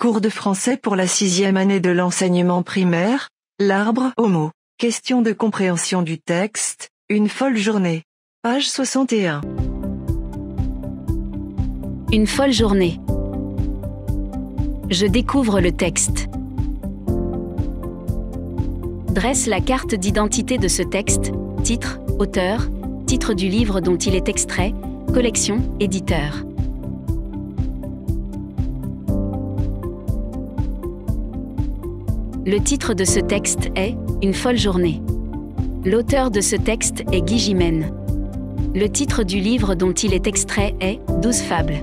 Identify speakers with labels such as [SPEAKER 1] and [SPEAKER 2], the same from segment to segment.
[SPEAKER 1] Cours de français pour la 6e année de l'enseignement primaire, l'arbre aux mots. Question de compréhension du texte, une folle journée. Page 61.
[SPEAKER 2] Une folle journée. Je découvre le texte. Dresse la carte d'identité de ce texte, titre, auteur, titre du livre dont il est extrait, collection, éditeur. Le titre de ce texte est « Une folle journée ». L'auteur de ce texte est Guy Gimène. Le titre du livre dont il est extrait est « 12 fables ».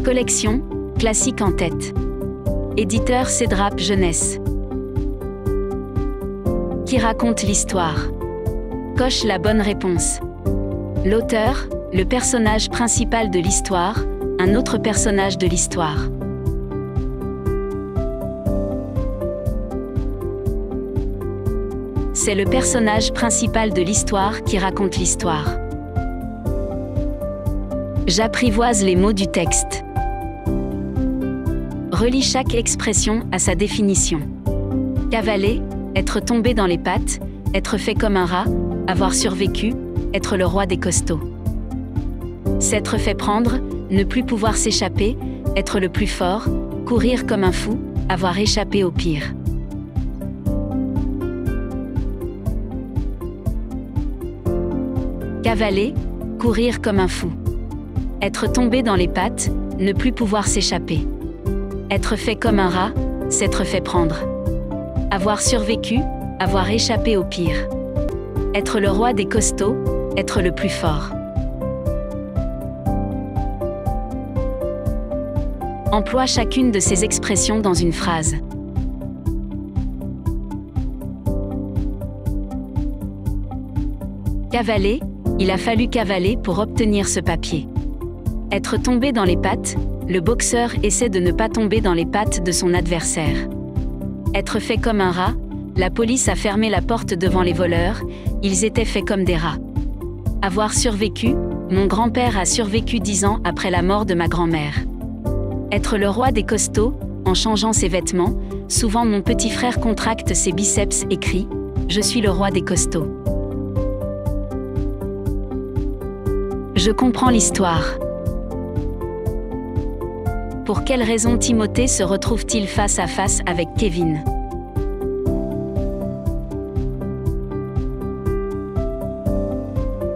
[SPEAKER 2] Collection, classique en tête. Éditeur Cédrap Jeunesse. Qui raconte l'histoire? Coche la bonne réponse. L'auteur, le personnage principal de l'histoire, un autre personnage de l'histoire. C'est le personnage principal de l'histoire qui raconte l'histoire. J'apprivoise les mots du texte. Relis chaque expression à sa définition. Cavaler, être tombé dans les pattes, être fait comme un rat, avoir survécu, être le roi des costauds. S'être fait prendre, ne plus pouvoir s'échapper, être le plus fort, courir comme un fou, avoir échappé au pire. Cavaler, courir comme un fou. Être tombé dans les pattes, ne plus pouvoir s'échapper. Être fait comme un rat, s'être fait prendre. Avoir survécu, avoir échappé au pire. Être le roi des costauds, être le plus fort. Emploie chacune de ces expressions dans une phrase. Cavaler, il a fallu cavaler pour obtenir ce papier. Être tombé dans les pattes, le boxeur essaie de ne pas tomber dans les pattes de son adversaire. Être fait comme un rat, la police a fermé la porte devant les voleurs, ils étaient faits comme des rats. Avoir survécu, mon grand-père a survécu 10 ans après la mort de ma grand-mère. Être le roi des costauds, en changeant ses vêtements, souvent mon petit frère contracte ses biceps et crie « Je suis le roi des costauds ». Je comprends l'histoire. Pour quelle raison Timothée se retrouve-t-il face à face avec Kevin?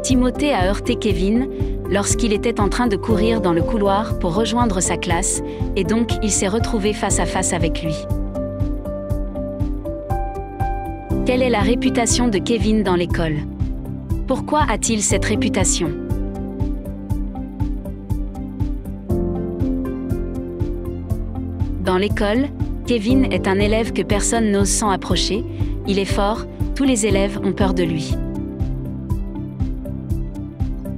[SPEAKER 2] Timothée a heurté Kevin lorsqu'il était en train de courir dans le couloir pour rejoindre sa classe, et donc il s'est retrouvé face à face avec lui. Quelle est la réputation de Kevin dans l'école? Pourquoi a-t-il cette réputation? Dans l'école, Kevin est un élève que personne n'ose s'en approcher, il est fort, tous les élèves ont peur de lui.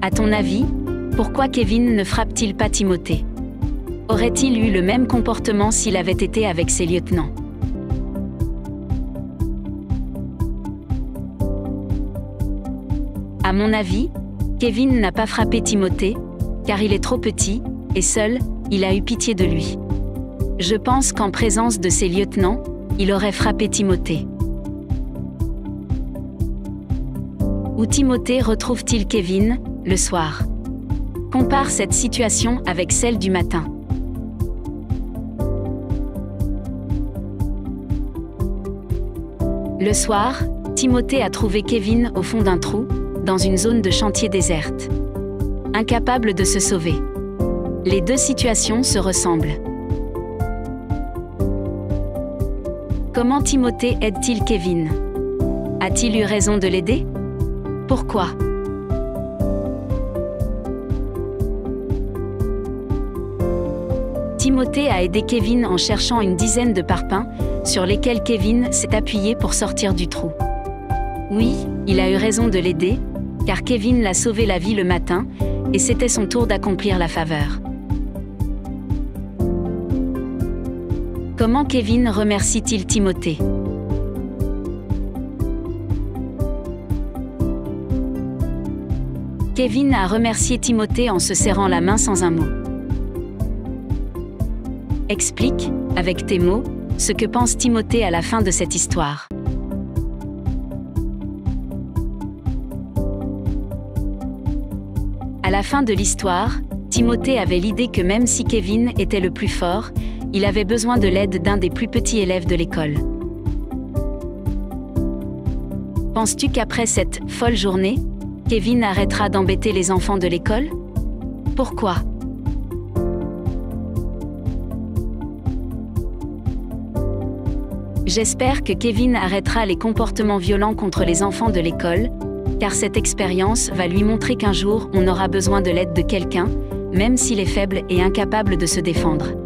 [SPEAKER 2] À ton avis, pourquoi Kevin ne frappe-t-il pas Timothée? Aurait-il eu le même comportement s'il avait été avec ses lieutenants? À mon avis, Kevin n'a pas frappé Timothée, car il est trop petit, et seul, il a eu pitié de lui. Je pense qu'en présence de ses lieutenants, il aurait frappé Timothée. Où Timothée retrouve-t-il Kevin, le soir? Compare cette situation avec celle du matin. Le soir, Timothée a trouvé Kevin au fond d'un trou, dans une zone de chantier déserte. Incapable de se sauver. Les deux situations se ressemblent. Comment Timothée aide-t-il Kevin? A-t-il eu raison de l'aider? Pourquoi? Timothée a aidé Kevin en cherchant une dizaine de parpaings, sur lesquels Kevin s'est appuyé pour sortir du trou. Oui, il a eu raison de l'aider, car Kevin l'a sauvé la vie le matin, et c'était son tour d'accomplir la faveur. Comment Kevin remercie-t-il Timothée? Kevin a remercié Timothée en se serrant la main sans un mot. Explique, avec tes mots, ce que pense Timothée à la fin de cette histoire. À la fin de l'histoire, Timothée avait l'idée que même si Kevin était le plus fort, il avait besoin de l'aide d'un des plus petits élèves de l'école. Penses-tu qu'après cette folle journée, Kevin arrêtera d'embêter les enfants de l'école? Pourquoi? J'espère que Kevin arrêtera les comportements violents contre les enfants de l'école, car cette expérience va lui montrer qu'un jour on aura besoin de l'aide de quelqu'un, même s'il est faible et incapable de se défendre.